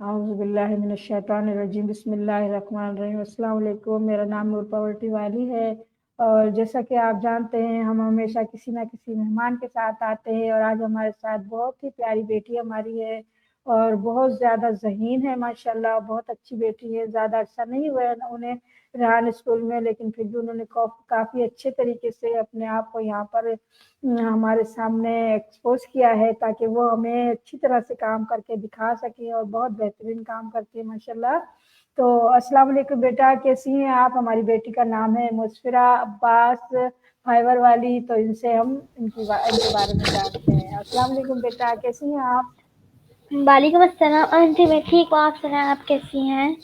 औज़ुबिल्लाहिमिनश्शैतानिर्रजीम बिस्मिल्लाहिर्रहमानिर्रहीम। अस्सलाम वालेकुम। मेरा नाम नूर पावर्टी वाली है और जैसा कि आप जानते हैं हम हमेशा किसी ना किसी मेहमान के साथ आते हैं और आज हमारे साथ बहुत ही प्यारी बेटी हमारी है और बहुत ज़्यादा ज़हीन है माशाल्लाह। बहुत अच्छी बेटी है। ज़्यादा अर्सा नहीं हुआ है उन्हें रेहान स्कूल में, लेकिन फिर भी उन्होंने काफ़ी अच्छे तरीके से अपने आप को यहाँ पर हमारे सामने एक्सपोज किया है ताकि वो हमें अच्छी तरह से काम करके दिखा सके और बहुत बेहतरीन काम करती है माशाल्लाह। तो अस्सलाम वालेकुम बेटा, कैसी हैं आप? हमारी बेटी का नाम है मुस्फिरा अब्बास फाइबर वाली। तो इनसे हम इनके बारे में जानते हैं। अस्सलाम वालेकुम बेटा, कैसी हैं आप? वालेकुम अस्सलाम आंटी, मैं ठीक हूँ। आप सुनाएं, आप कैसी हैं?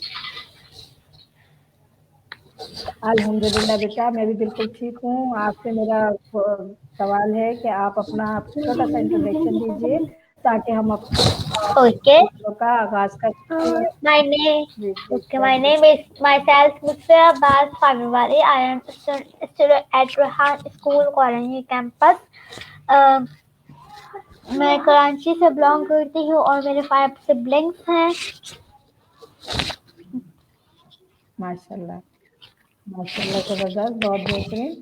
अल्हम्दुलिल्लाह बेटा, मैं भी बिल्कुल ठीक हूँ। आपसे मेरा सवाल है कि आप अपना छोटा सा इंट्रोडक्शन दीजिए ताकि हम ओके, अपने का आगाज कर सकें। माय नेम जी जी ओके कर माय दीजिए। Name is myself Musfira Abbas फामिवाली। I am student at Rehan school colony campus. मैं कराची से बिलोंग करती हूँ और मेरे 5 सिबलिंग्स हैं। माशाल्लाह, माशाल्लाह, जबरदस्त, बहुत बेहतरीन।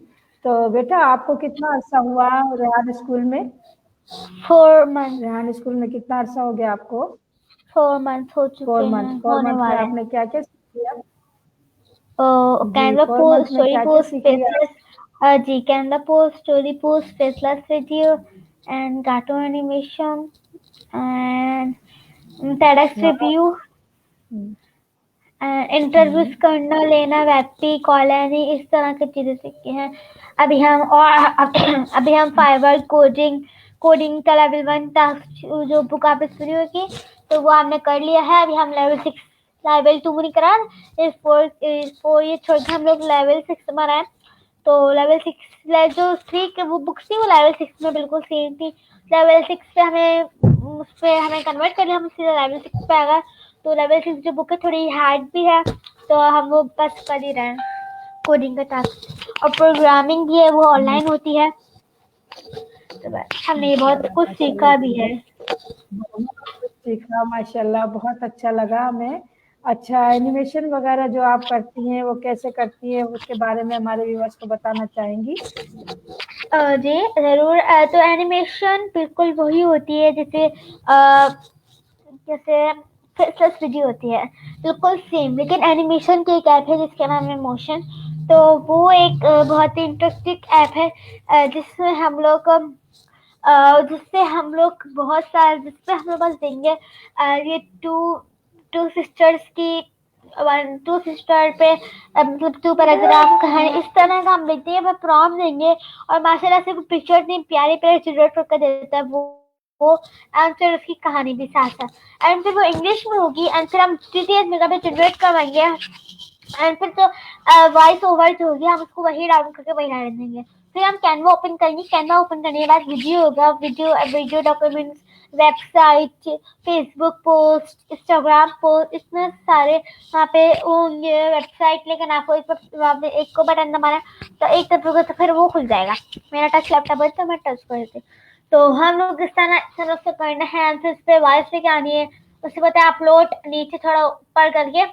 तो बेटा आपको कितना अरसा हुआ रेहान स्कूल में? 4 मंथ रेहान स्कूल में कितना अरसा हो गया आपको? 4 मंथ हो फोर चुके मंथ हैं, फोर होने मंथ में वाले हैं। आपने क्या क्या सीख लिया? जी, कैनवा 4 मंथ पोस्ट, में स्टोरी क्या क्या पोस्ट, सीख लिया? फेसलेस। जी, Canva post, story post, faceless video and cartoon animation and TEDx review, hmm, interviews करना, लेना, व्यक्ति कॉलोनी, इस तरह की चीजें सीखी हैं। अभी हम अभी हम फाइबर कोडिंग का लेवल 1 टास्क जो बुक आप फ्री होगी तो वो हमने कर लिया है। अभी हम लेवल 2 नहीं करा, इस फोर ये छोड़ के हम लोग लेवल 6 में आए। तो लेवल 6 जो 3 की वो बुक्स थी वो लेवल 6 में बिल्कुल सेम थी। लेवल 6 पे हमें उस पे हमें कन्वर्ट कर लिया, हम सीधा लेवल 6 पे आ गए। तो लेवल 6 जो बुक है थोड़ी हार्ड भी है, तो हम वो बस कर ही रहे हैं कोडिंग का टास्क। और प्रोग्रामिंग भी है, वो ऑनलाइन होती है। तो बस हमने ये बहुत माशाल्लाह कुछ माशाल्लाह, सीखा भी है। बहुत कुछ सीखा माशाल्लाह, बहुत अच्छा लगा हमें। अच्छा, एनिमेशन वगैरह जो आप करती हैं वो कैसे करती हैं, उसके बारे में हमारे व्यूअर्स को बताना चाहेंगी? जी जरूर। तो एनिमेशन बिल्कुल वही होती है जैसे जैसे फेसलेस वीडियो होती है, बिल्कुल सेम। लेकिन एनिमेशन की एक ऐप है जिसका नाम है मोशन। तो वो एक बहुत ही इंटरेस्टिंग ऐप है, जिसमें हम लोग जिससे हम लोग बहुत सारे जिसपे हम लोग बस देंगे ये टू टू सिस्टर्स की 1 2 सिस्टर पे मतलब 2 पैराग्राफ कहानी इस तरह का हम लिखते हैं, प्रॉम्प्ट देंगे और माशाल्लाह से वो पिक्चर इतनी प्यारी प्यारी जनरेट करके देता है वो एंड फिर उसकी कहानी भी साथ साथ एंड फिर वो इंग्लिश में होगी एंड फिर हम डीटीएस में कभी जनरेट करवाएंगे एंड फिर तो वॉइस ओवर जो होगी हम उसको वही डाउनलोड करके वही डाल देंगे। फिर हम कैनवा ओपन करेंगे, कैनवा ओपन करने के बाद वीडियो होगा, video documents, website, Facebook post, Instagram post, इतने सारे वहाँ पे होंगे वेबसाइट। लेकिन आपको वहाँ पे एक को बटन दबाना तो एक तरफ होगा तो फिर वो खुल जाएगा। मेरा टच लैपटॉप है तो मैं टच कर देती हूँ। तो हम लोग इस तरह से करना है, फिर उस पर वॉइस लेके आनी है। उसके बाद अपलोड नीचे थोड़ा ऊपर करके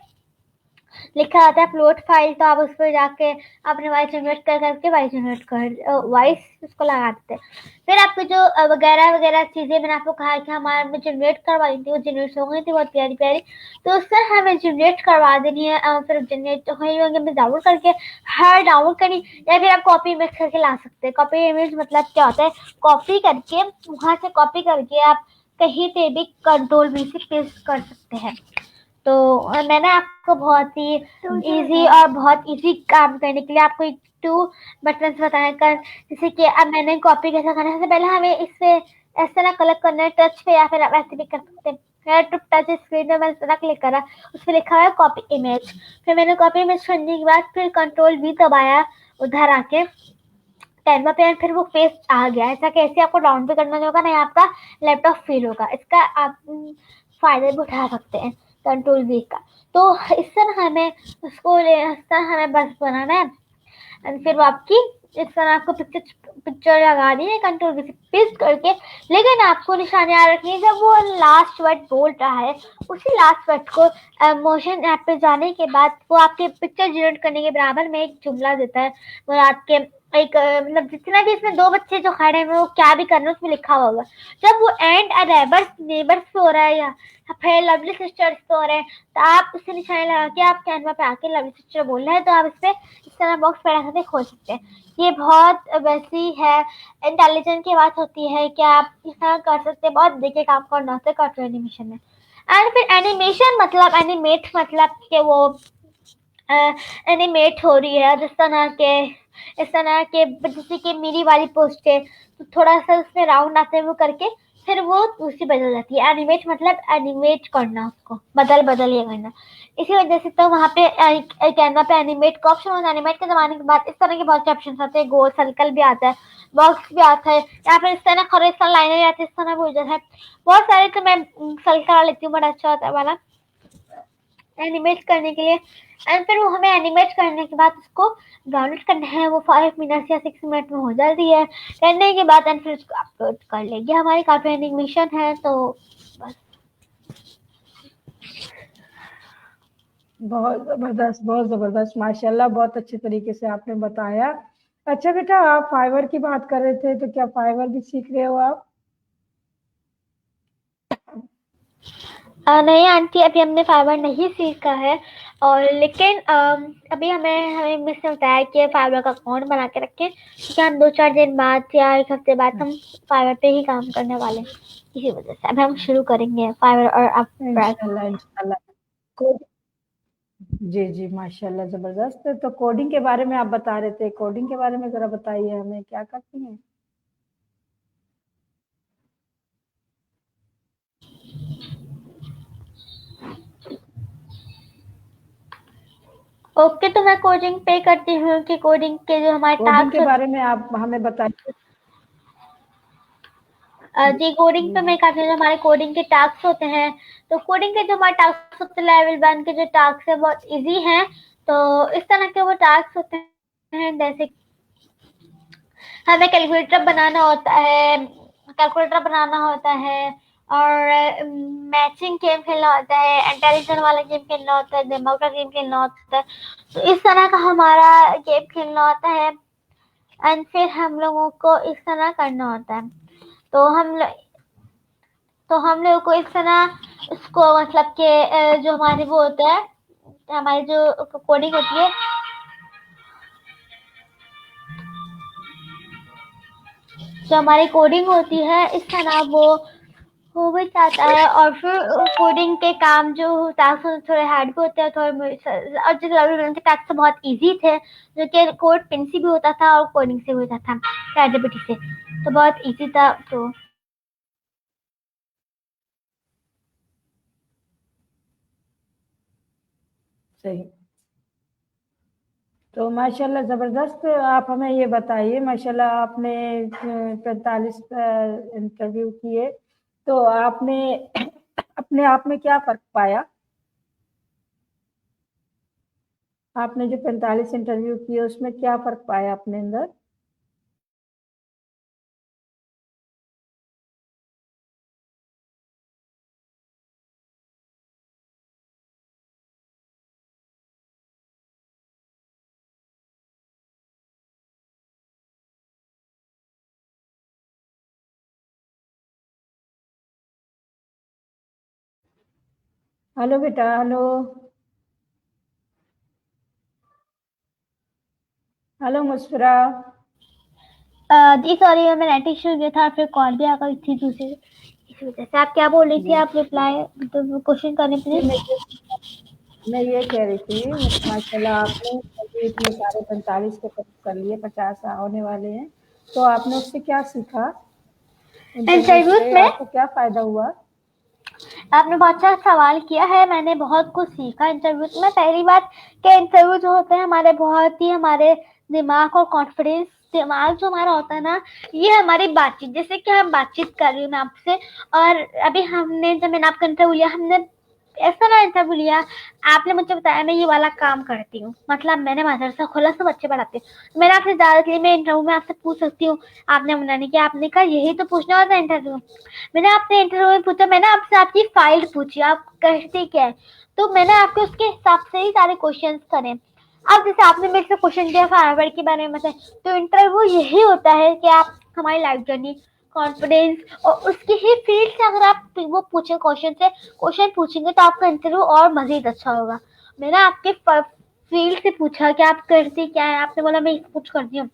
लिखा आता है अपलोड फाइल, तो आप उस पर जाके अपने वॉइस जनरेट करके वॉइस उसको लगा देते हैं। फिर आपको जो वगैरह वगैरह चीजें मैंने आपको कहा कि हमारे जनरेट करवाई थी वो जनरेट हो गई थी बहुत प्यारी प्यारी। तो उससे हमें जनरेट करवा देनी है, फिर जनरेट हुई होंगे हमें डाउनलोड करके हर डाउनलोड करनी, या फिर आप कॉपी इमेज करके ला सकते हैं। कॉपी इमेज मतलब क्या होता है, कॉपी करके वहां से कॉपी करके आप कहीं पे भी कंट्रोल V से पेस्ट कर सकते हैं। तो मैंने आपको बहुत ही इजी और बहुत इजी काम करने के लिए आपको एक 2 बटन बताया कर, जैसे कि अब मैंने कॉपी कैसे करना है। सबसे पहले हमें इससे ऐसा ना कलेक्ट करना है टच पे, या फिर आप ऐसे भी कर सकते हैं। टच स्क्रीन में मैंने क्लिक करा, उस पर लिखा हुआ है कॉपी इमेज। फिर मैंने कॉपी इमेज करने के बाद फिर कंट्रोल V दबाया उधर आके कैनवा पे, फिर वो फेस आ गया। ऐसा कैसे आपको डाउन पे करना होगा ना, आपका लैपटॉप फील होगा। इसका आप फायदे भी उठा सकते हैं कंट्रोल V का। तो इस तरह हमें बस बनाना है एंड फिर वो आपकी इस तरह आपको पिक्चर लगानी है कंट्रोल से पेस्ट करके, लेकिन आपको निशान याद रखनी है जब वो लास्ट वर्ड बोल रहा है उसी लास्ट वर्ड को मोशन ऐप पे जाने के बाद वो आपके पिक्चर जनरेट करने के बराबर में एक जुमला देता है। वो आपके एक मतलब जितना भी इसमें दो बच्चे जो खड़े हैं वो क्या भी कर रहे हैं उसमें लिखा हुआ होगा। जब वो एंड नेबर्स पे हो रहा है या फिर लवली सिस्टर्स पे हो रहे हैं तो आप उससे निशान लगा के आप कैनवा पे आके लवली सिस्टर बोल रहे हैं तो आप इस पे इस तरह बॉक्स पैदा करके खोल सकते हैं। ये बहुत वैसी है इंटेलिजेंट की बात होती है कि आप इस तरह कर सकते हैं, बहुत देखिए काम करना होता है कार्टून एनिमेशन में। एंड फिर एनिमेशन मतलब एनिमेट मतलब कि वो एनिमेट हो रही है इस तरह के जैसे कि मेरी वाली पोस्ट है तो थोड़ा सा उसमें राउंड आते हुए करके फिर वो दूसरी बदल जाती है। एनिमेट मतलब एनिमेट करना, उसको बदल ये करना। इसी वजह से तो वहाँ पे कैनवा पे एनिमेट का ऑप्शन होता है। एनिमेट के जमाने के बाद इस तरह के बहुत से ऑप्शन आते हैं, गोल सर्कल भी आता है, बॉक्स भी आता है, या फिर इस तरह खड़े इस तरह लाइनें भी आती है, इस तरह भी है बहुत सारे। तो मैं सर्कल वाला लेती हूँ, बड़ा अच्छा होता है वाला एनिमेट करने के लिए। एंड फिर वो हमें एनिमेट करने के बाद उसको डाउनलोड करना है, वो 5 मिनट या 6 मिनट में हो जाती है। करने के बाद एंड फिर उसको अपलोड कर लेंगे। हमारी काफी एनिमेशन है तो बस। बहुत ज़बरदस्त माशाल्लाह, बहुत अच्छे तरीके से आपने बताया। अच्छा बेटा, आप फाइवर की बात कर रहे थे, तो क्या फाइवर भी सीख रहे हो आप? नहीं आंटी, अभी हमने फाइवर नहीं सीखा है। और लेकिन अभी हमें मिस ने बताया कि फाइवर का अकाउंट बना के रखें, क्योंकि हम 2-4 दिन बाद या 1 हफ्ते बाद हम फाइवर पे ही काम करने वाले हैं। इसी वजह से अभी हम शुरू करेंगे फाइवर और अपवर्क। इंशाल्लाह इंशाल्लाह। जी जी माशाल्लाह, ज़बरदस्त। तो कोडिंग के बारे में आप बता रहे थे, कोडिंग के बारे में ज़रा बताइए हमें, क्या करती हैं? ओके, तो मैं कोडिंग पे करती हूँ कि कोडिंग के जो हमारे कोडिंग टास्क के बारे में आप हमें बताइए। जी कोडिंग पे जी मैं काफी हमारे कोडिंग के टास्क होते हैं। तो कोडिंग के जो हमारे टास्क होते हैं लेवल 1 के जो टास्क है बहुत इजी हैं। तो इस तरह के वो टास्क होते हैं जैसे हमें कैलकुलेटर बनाना होता है और मैचिंग गेम खेलना होता है, इंटेलिजेंट वाला गेम खेलना होता है, दिमाग का गेम खेलना होता है। तो इस तरह का हमारा गेम खेलना होता है। एंड फिर हम लोगों को इस तरह करना होता है। तो हम लोगों को इस तरह उसको मतलब कि जो हमारे वो होता है, हमारी जो कोडिंग होती है, जो हमारी कोडिंग होती है इस तरह वो हो भी जाता है। और फिर कोडिंग के काम जो टास्क थोड़े हार्ड भी होते हैं थोड़े, और जो के टास्क बहुत इजी थे, जो कि कोड पेन से भी होता था और कोडिंग से भी होता था चैटजीपीटी से, तो बहुत इजी था। तो सही। तो माशाल्लाह ज़बरदस्त। आप हमें ये बताइए, माशाल्लाह आपने 45 इंटरव्यू किए, तो आपने अपने आप में क्या फ़र्क पाया? आपने जो 45 इंटरव्यू किए उसमें क्या फ़र्क पाया अपने अंदर? हेलो बेटा, हेलो। हेलो मुस्फिरा। जी सॉरी, मैं नेट इश्यू हो गया था, फिर कॉल भी आ गई थी दूसरी, इस वजह से। आप क्या बोल रही थी? जी आप रिप्लाई तो क्वेश्चन करें जी, प्लीज। मैं ये कह रही थी, माशाल्लाह आपने अभी इतने सारे 45 के करीब कर लिए, 50 होने वाले हैं, तो आपने उससे क्या सीखा? इंटरव्यू इंटरव्यूज से में आपको क्या फ़ायदा हुआ? आपने बहुत अच्छा सवाल किया है। मैंने बहुत कुछ सीखा इंटरव्यूज में। पहली बात कि इंटरव्यू जो होते हैं हमारे बहुत ही हमारे दिमाग और कॉन्फिडेंस, दिमाग जो हमारा होता है ना, ये हमारी बातचीत, जैसे कि हम बातचीत कर रही हूँ मैं आपसे, और अभी हमने जब मैंने आपका इंटरव्यू लिया हमने ऐसा ना इंटरव्यू लिया, आपने मुझे बताया मैं ये वाला काम करती हूँ, मतलब मैंने मदरसा खोला, सब बच्चे पढ़ाती हूँ, मैंने आपसे ज्यादा के लिए मैं इंटरव्यू में आपसे पूछ सकती हूँ, आपने मना नहीं किया, आपने कहा यही तो पूछना होता है इंटरव्यू। मैंने आपसे इंटरव्यू में पूछा, मैंने आपसे आपकी फाइल पूछी, आप करते क्या है, तो मैंने आपके उसके हिसाब से ही सारे क्वेश्चन करे। अब जैसे आपने मेरे से क्वेश्चन किया फायरवर्ड के बारे में बताया, तो इंटरव्यू यही होता है कि आप हमारी लाइफ जर्नी, कॉन्फिडेंस और उसकी ही फील्ड से अगर आप वो पूछे क्वेश्चन से क्वेश्चन पूछेंगे तो आपका इंटरव्यू और मजीद अच्छा होगा। मैंने आपके फील्ड से पूछा कि आप करती क्या है, आपने बोला मैं कुछ करती हूँ,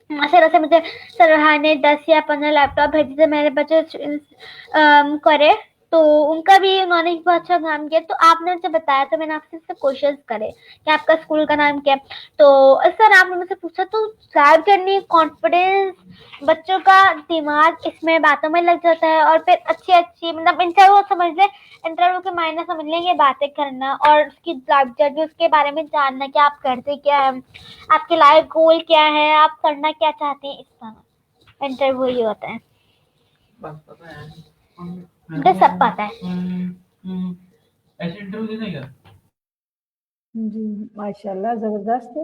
ऐसे ऐसे मुझे सरहा ने 10 या 15 लैपटॉप भेजे थे मेरे बच्चे करे, तो उनका भी उन्होंने बहुत अच्छा काम किया, तो आपने मुझे बताया, तो मैंने आपसे क्वेश्चंस करे कि आपका स्कूल का नाम क्या है, तो सर आपने मुझसे पूछा, तो ड्राइव करनी कॉन्फिडेंस, बच्चों का दिमाग इसमें बातों में लग जाता है, और फिर अच्छी अच्छी मतलब इंटरव्यू समझ ले, इंटरव्यू के मायने समझ लेंगे, बातें करना और उसकी लाइफ जर्नी उसके बारे में जानना कि आप करते क्या है, आपके लाइफ गोल क्या है, आप करना क्या चाहते हैं, इस तरह इंटरव्यू ये होता है। बस पता है, मुझे सब पता है। ऐसे इंटरव्यू देने क्या? जी माशाल्लाह, जबरदस्त।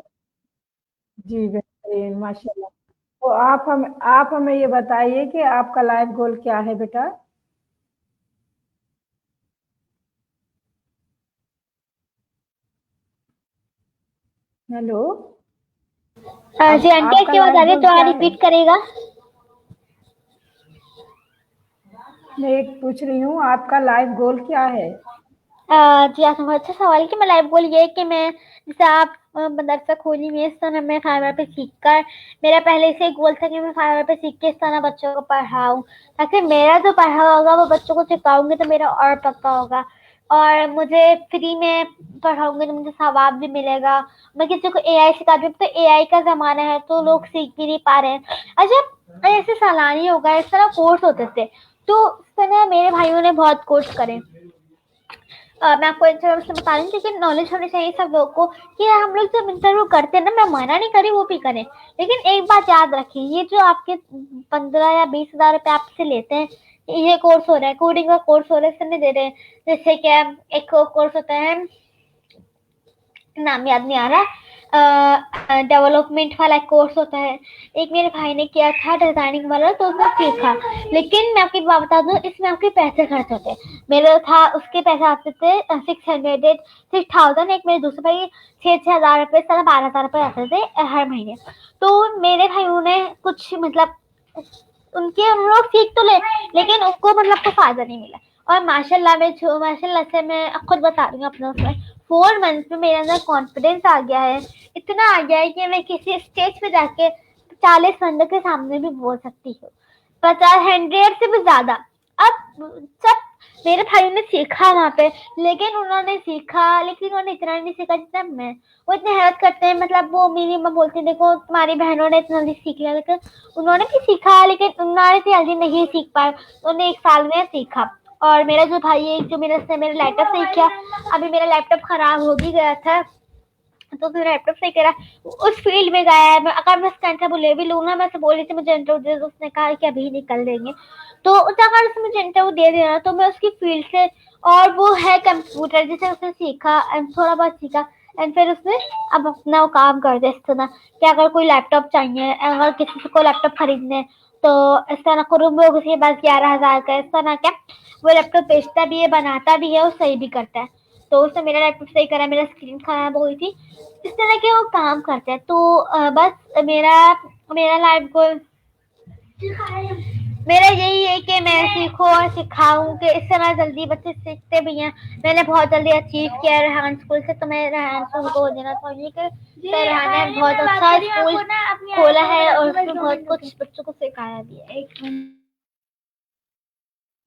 जी बेहतरीन, माशाल्लाह। तो आप हमें ये बताइए कि आपका लाइफ गोल क्या है बेटा? हेलो। जी आंटी आपका क्या लाइफ बता रही है, गोल तो क्या है? रिपीट करेगा। मैं एक पूछ रही हूँ, आपका लाइफ गोल क्या है? जी आपने बहुत अच्छा सवाल किया। मैं लाइफ गोल ये है कि मैं जैसे आप मदरसा खोली हुई है, इस तरह मैं फाइवर पे सीख कर, मेरा पहले से एक गोल था कि मैं फाइवर पे सीख के इस तरह बच्चों को पढ़ाऊँ, ताकि मेरा जो पढ़ा होगा वो बच्चों को सिखाऊंगी तो मेरा और पक्का होगा, और मुझे फ्री में पढ़ाऊंगी तो मुझे सवाब भी मिलेगा। मैं किसी को एआई सिखा दूँ, तो एआई का जमाना है तो लोग सीख भी नहीं पा रहे हैं। अच्छा ऐसे सालानी होगा, इस तरह कोर्स होते थे, तो इस तरह मेरे भाइयों ने बहुत कोर्स करे। मैं आपको इंटरव्यू से बता रही हूँ, क्योंकि नॉलेज होनी चाहिए सब लोग को कि हम लोग जब इंटरव्यू करते हैं ना, मैं मना नहीं करी वो भी करें, लेकिन एक बात याद रखिए, ये जो आपके 15 या 20 हजार रुपये आपसे लेते हैं, ये कोर्स हो रहा है, कोडिंग का कोर्स हो रहा है, इससे नहीं दे रहे हैं। जैसे क्या एक कोर्स होता है, नाम याद नहीं आ रहा, डेवलपमेंट वाला कोर्स होता है, एक मेरे भाई ने किया था डिजाइनिंग वाला, तो उसने सीखा, लेकिन मैं आपकी बात बता दूं, इसमें आपके पैसे खर्च होते हैं। मेरा था उसके पैसे आते थे 600 एक मेरे दूसरे भाई 6,000 रुपये, 12,000 रुपये आते थे हर महीने। तो मेरे भाइयों ने कुछ मतलब उनके उन लोग सीख तो ले, लेकिन उनको मतलब कोई फायदा नहीं मिला। और माशाल्लाह से मैं खुद बता रही हूँ अपना, उसमें 4 मंथ में मेरे अंदर कॉन्फिडेंस आ गया है, इतना आ गया है कि मैं किसी स्टेज पे जाके 40 बंदों के सामने भी बोल सकती हूँ, 50 100 से भी ज्यादा। अब सब मेरे भाई ने सीखा वहां पे, लेकिन उन्होंने सीखा, लेकिन उन्होंने इतना नहीं सीखा जितना मैं। वो इतने हेल्प करते हैं, मतलब वो मेरी माँ बोलती है देखो तुम्हारी बहनों ने इतना जल्दी सीख लिया, लेकिन उन्होंने भी सीखा, लेकिन उन्होंने इतनी जल्दी नहीं सीख पाए, उन्होंने 1 साल में सीखा। और मेरा जो भाई है जो मेरे लैपटॉप से सीखा, अभी मेरा लैपटॉप खराब हो भी गया था, तो फिर लैपटॉप सही करा, उस फील्ड में गया है। अगर मैं उसका इंटरव्यू ले भी लूँ ना, मैं बोल रही थी मुझे इंटरव्यू दे दो, उसने कहा कि अभी निकल देंगे, तो अगर उसने मुझे इंटरव्यू दे दिया तो मैं उसकी फील्ड से, और वो है कंप्यूटर जिसे उसने सीखा एंड थोड़ा बहुत सीखा, एंड फिर उसने अब अपना वो काम करते इस तरह कि अगर कोई लैपटॉप चाहिए, अगर किसी को लैपटॉप खरीदने, तो इस तरह करूँ मैं उसके पास 11,000 का, इस तरह क्या वो लैपटॉप बेचता भी है, बनाता भी है और सही भी करता है। तो उसने मेरा लैपटॉप सही करा, मेरा स्क्रीन खराब हो गई थी, इस तरह के वो काम करते हैं। तो बस मेरा मेरा लाइफ गोल मेरा यही है कि मैं सीखूं और सिखाऊं, कि इस तरह जल्दी बच्चे सीखते भी हैं। मैंने बहुत जल्दी अचीव किया है रेहान स्कूल से, तो मैं रेहान स्कूल को देना चाहूंगी कि रेहान ने बहुत अच्छा स्कूल खोला है और उसमें बहुत कुछ बच्चों को सिखाया भी है।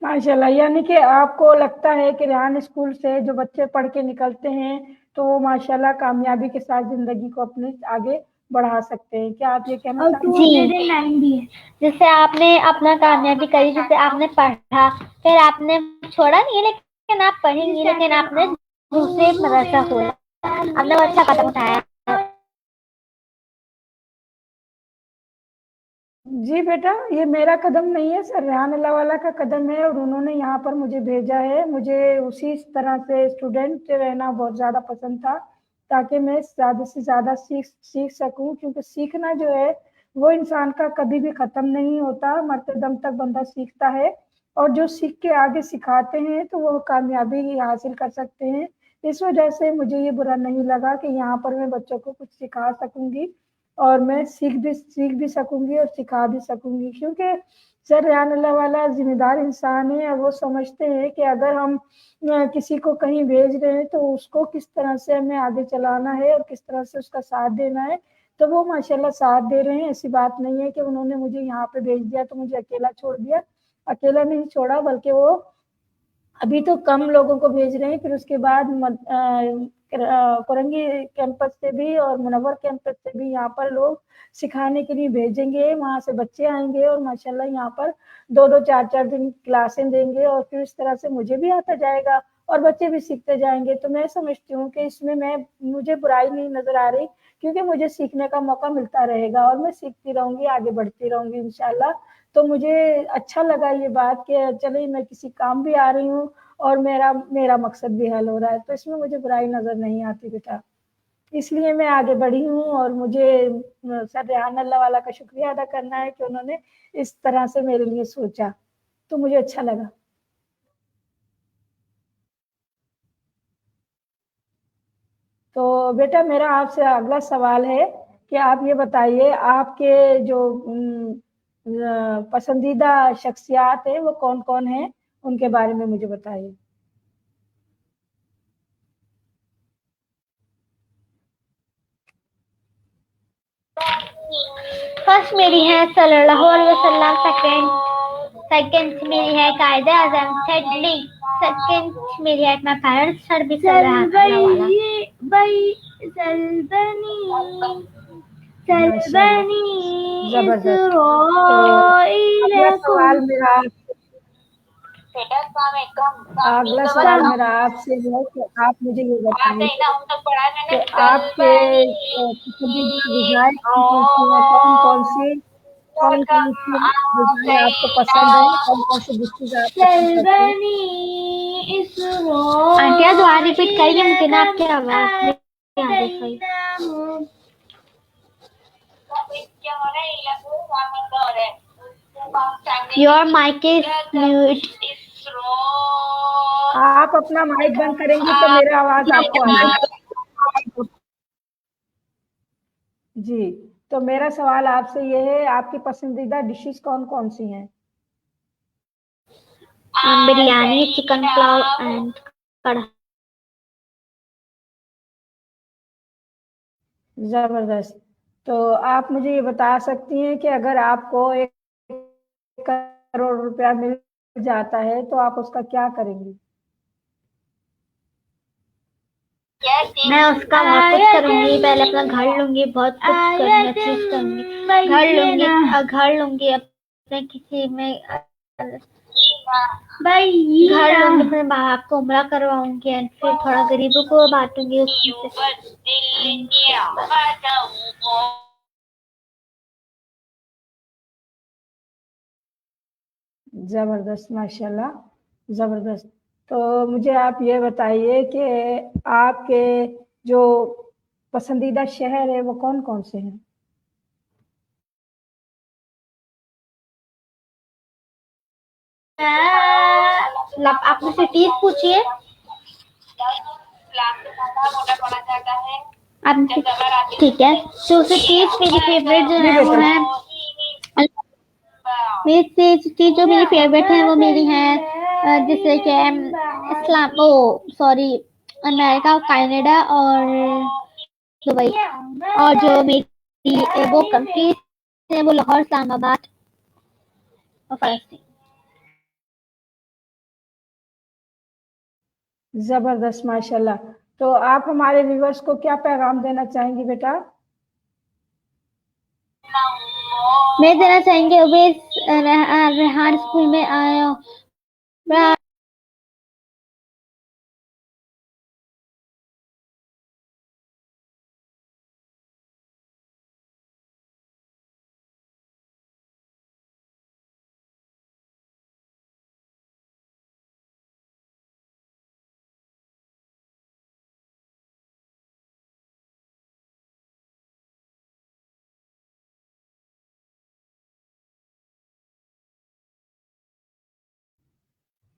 माशाल्लाह, यानी कि आपको लगता है कि रेहान स्कूल से जो बच्चे पढ़ के निकलते हैं तो वो माशाल्लाह कामयाबी के साथ जिंदगी को अपने आगे बढ़ा सकते हैं, क्या आप ये कहना चाहते हैं? जी भी है, जैसे आपने अपना कामयाबी करी, जैसे आपने पढ़ा, फिर आपने छोड़ा नहीं, लेकिन आप पढ़ेंगी, लेकिन आपने दूसरे मदरसा खोला, आपने अच्छा कदम उठाया। जी बेटा, ये मेरा कदम नहीं है, सर रेहान अल्लाह वाला का कदम है और उन्होंने यहाँ पर मुझे भेजा है। मुझे उसी तरह से स्टूडेंट रहना बहुत ज़्यादा पसंद था, ताकि मैं ज़्यादा से ज़्यादा सीख सीख सकूं, क्योंकि सीखना जो है वो इंसान का कभी भी ख़त्म नहीं होता, मरते दम तक बंदा सीखता है। और जो सीख के आगे सिखाते हैं तो वो कामयाबी हासिल कर सकते हैं। इस वजह से मुझे ये बुरा नहीं लगा कि यहाँ पर मैं बच्चों को कुछ सिखा सकूंगी और मैं सीख भी सकूंगी और सिखा भी सकूंगी, क्योंकि सर रेहान अल्लाह वाला जिम्मेदार इंसान है और वो समझते हैं कि अगर हम किसी को कहीं भेज रहे हैं तो उसको किस तरह से हमें आगे चलाना है और किस तरह से उसका साथ देना है। तो वो माशाल्लाह साथ दे रहे हैं। ऐसी बात नहीं है कि उन्होंने मुझे यहाँ पे भेज दिया तो मुझे अकेला छोड़ दिया। अकेला नहीं छोड़ा, बल्कि वो अभी तो कम लोगों को भेज रहे हैं, फिर उसके बाद कोरंगी कैंपस से भी और मुनव्वर कैंपस से भी यहाँ पर लोग सिखाने के लिए भेजेंगे। वहां से बच्चे आएंगे और माशाल्लाह यहाँ पर 2-2 4-4 दिन क्लासें देंगे और फिर इस तरह से मुझे भी आता जाएगा और बच्चे भी सीखते जाएंगे। तो मैं समझती हूँ कि इसमें मुझे बुराई नहीं नजर आ रही, क्योंकि मुझे सीखने का मौका मिलता रहेगा और मैं सीखती रहूंगी, आगे बढ़ती रहूंगी इंशाल्लाह। तो मुझे अच्छा लगा ये बात कि चलिए मैं किसी काम भी आ रही हूँ और मेरा मेरा मकसद भी हल हो रहा है, तो इसमें मुझे बुराई नजर नहीं आती बेटा। इसलिए मैं आगे बढ़ी हूँ और मुझे सर रेहान अल्लाह वाला का शुक्रिया अदा करना है कि उन्होंने इस तरह से मेरे लिए सोचा, तो मुझे अच्छा लगा। तो बेटा मेरा आपसे अगला सवाल है कि आप ये बताइए आपके जो पसंदीदा शख्सियात है वो कौन कौन है, उनके बारे में मुझे बताइए। फर्स्ट मेरी है सल्लल्लाहु अलैहि वसल्लम, सेकंड सेकंड मेरी है कायदे आजम, thirdly सेकंड मेरी है माय पेरेंट्स, थर्ड भी माशाल्लाह, सल्बनी जबरदस्त। तो अगला इसराइलकुम। सवाल मेरा अगला सवाल मेरा आपसे है कि आप मुझे ये बताइए कि आपके पसंदीदा विधायक कौन सी है, कौन कौन सी विधायक आपको पसंद है, कौन कौन से डिस्ट्रिक्ट आप पसंद करते हैं। सल्बनी इसराइल। आंटी आप दोबारा रिपीट करिए, मुझे ना आपकी आवाज नहीं आ रही सही। Your mic is mute. आप अपना माइक बंद करेंगे तो मेरा आवाज आपको आ जाएगी। जी, तो मेरा सवाल आपसे ये है, आपकी पसंदीदा डिशेस कौन कौन सी हैं। बिरयानी, चिकन पुलाव एंड कढ़ा। जबरदस्त। तो आप मुझे ये बता सकती हैं कि अगर आपको 1 करोड़ रुपया मिल जाता है तो आप उसका क्या करेंगी। मैं उसका बहुत कुछ करूंगी। पहले अपना घर लूंगी, बहुत कुछ करूंगी, चीज करूंगी। घर लूंगी अपने किसी में घर लूंगी, अपने बाप को उम्रा करवाऊंगी एंड फिर थोड़ा गरीबों को बांटूंगी उसमें से। जबरदस्त, माशाल्लाह, जबरदस्त। तो मुझे आप ये बताइए कि आपके जो पसंदीदा शहर है वो कौन कौन से हैं। आप मुझसे सिटीज पूछिए। आप ठीक है, तो सिटीज मेरी फेवरेट जो जी है वो बेटा। है, मेरी सिटी जो मेरी फेवरेट है वो मेरी है जैसे कि इस्लाम ओ सॉरी अमेरिका, कनाडा और दुबई। और जो मेरी वो कंट्रीज है वो लाहौर, इस्लामाबाद और फलस्तीन। जबरदस्त, माशाल्लाह। तो आप हमारे व्यूवर्स को क्या पैगाम देना चाहेंगी बेटा। मैं देना चाहेंगे रेहान स्कूल में आया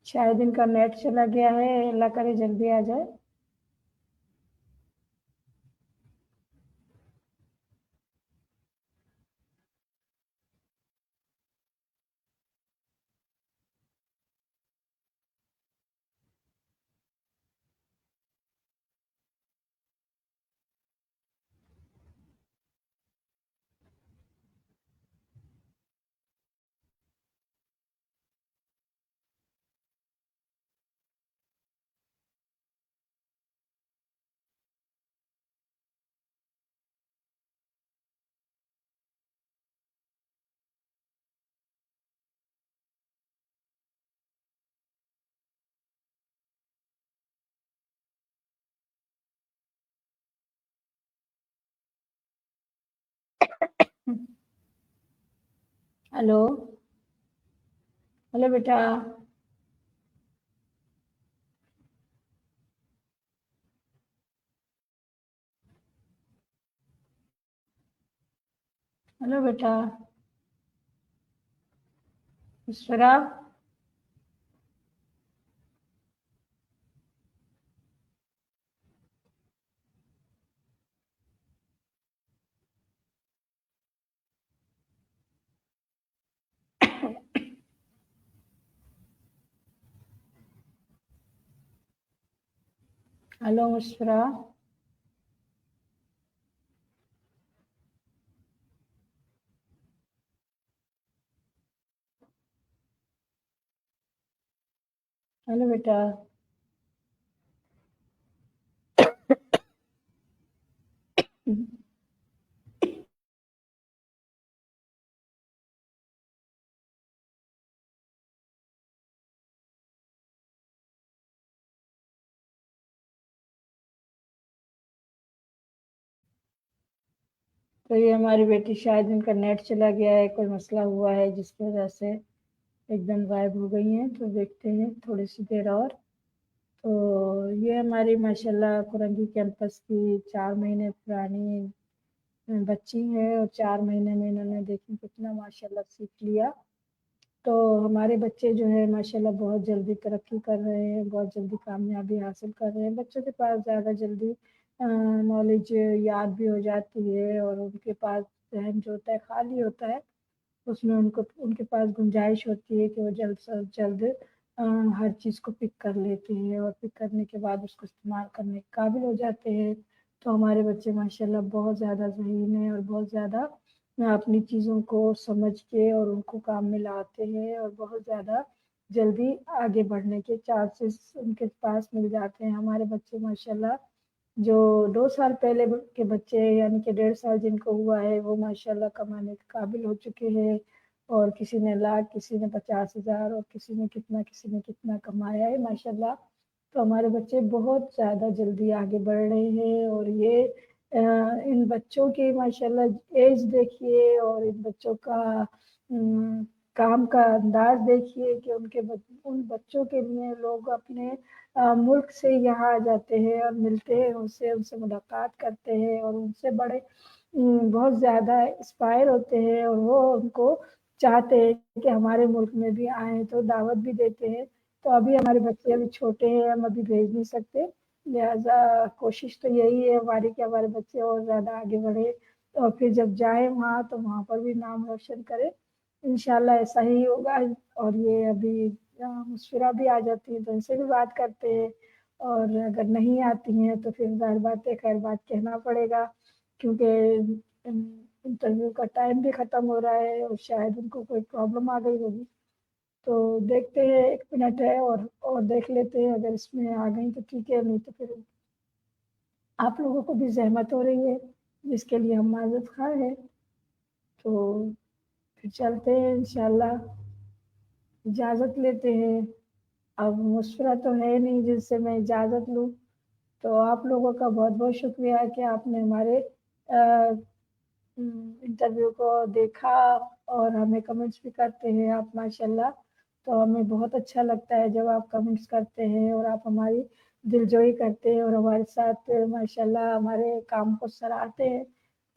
शायद इनका नेट चला गया है, अल्लाह करे जल्दी आ जाए। हेलो, हेलो बेटा। हेलो बेटा, मुस्फरा। हेलो मुस्फरा। हेलो बेटा। तो ये हमारी बेटी, शायद इनका नेट चला गया है, कोई मसला हुआ है जिसकी वजह से एकदम गायब हो गई हैं। तो देखते हैं थोड़ी सी देर और। तो ये हमारी माशाल्लाह कुरंगी कैंपस की 4 महीने पुरानी बच्ची है, और 4 महीने में इन्होंने देखिए कितना माशाल्लाह सीख लिया। तो हमारे बच्चे जो है माशाल्लाह बहुत जल्दी तरक्की कर रहे हैं, बहुत जल्दी कामयाबी हासिल कर रहे हैं। बच्चों के पास ज़्यादा जल्दी नॉलेज याद भी हो जाती है, और उनके पास जहन जो होता है खाली होता है, उसमें उनको उनके पास गुंजाइश होती है कि वो जल्द से जल्द हर चीज़ को पिक कर लेते हैं, और पिक करने के बाद उसको इस्तेमाल करने के काबिल हो जाते हैं। तो हमारे बच्चे माशाल्लाह बहुत ज़्यादा ज़हीन हैं, और बहुत ज़्यादा अपनी चीज़ों को समझ के और उनको काम में लाते हैं, और बहुत ज़्यादा जल्दी आगे बढ़ने के चांसेस उनके पास मिल जाते हैं। हमारे बच्चे माशाल्लाह जो 2 साल पहले के बच्चे यानी कि 1.5 साल जिनको हुआ है, वो माशाल्लाह कमाने के काबिल हो चुके हैं, और किसी ने लाख, किसी ने 50,000, और किसी ने कितना कमाया है माशाल्लाह। तो हमारे बच्चे बहुत ज़्यादा जल्दी आगे बढ़ रहे हैं, और ये इन बच्चों की माशाल्लाह एज देखिए, और इन बच्चों का काम का अंदाज देखिए कि उन बच्चों के लिए लोग अपने मुल्क से यहाँ आ जाते हैं और मिलते हैं उनसे, उनसे मुलाकात करते हैं, और उनसे बड़े बहुत ज़्यादा इंस्पायर होते हैं, और वो उनको चाहते हैं कि हमारे मुल्क में भी आएँ, तो दावत भी देते हैं। तो अभी हमारे बच्चे अभी छोटे हैं, हम अभी भेज नहीं सकते, लिहाज़ा कोशिश तो यही है हमारी कि हमारे बच्चे और ज़्यादा आगे बढ़े, और फिर जब जाएँ वहाँ तो वहाँ पर भी नाम रोशन करें। इंशाल्लाह ऐसा ही होगा। और ये अभी मुस्फिरा भी आ जाती हैं तो इनसे भी बात करते हैं, और अगर नहीं आती हैं तो फिर ज़ाहिर बात है खैर बात कहना पड़ेगा, क्योंकि इंटरव्यू का टाइम भी ख़त्म हो रहा है, और शायद उनको कोई प्रॉब्लम आ गई होगी। तो देखते हैं, 1 मिनट है और देख लेते हैं, अगर इसमें आ गई तो ठीक है, नहीं तो फिर आप लोगों को भी ज़हमत हो रही है, जिसके लिए हम माज़रत ख़्वाह हैं। तो फिर चलते हैं इंशाल्लाह, इजाज़त लेते हैं। अब मुस्कुरा तो है नहीं जिससे मैं इजाज़त लूँ। तो आप लोगों का बहुत-बहुत शुक्रिया कि आपने हमारे इंटरव्यू को देखा, और हमें कमेंट्स भी करते हैं आप माशाल्लाह। तो हमें बहुत अच्छा लगता है जब आप कमेंट्स करते हैं, और आप हमारी दिलजोई करते हैं, और हमारे साथ माशाल्लाह हमारे काम को सराहते हैं,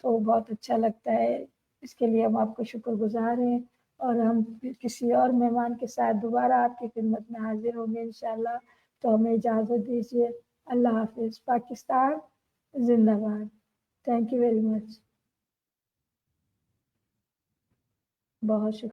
तो बहुत अच्छा लगता है। इसके लिए हम आपके शुक्रगुज़ार हैं। और हम किसी और मेहमान के साथ दोबारा आपकी खिदमत में हाजिर होंगे इंशाल्लाह। तो हमें इजाज़त दीजिए। अल्लाह हाफिज़। पाकिस्तान जिंदाबाद। Thank you very much. बहुत शुक्रिया।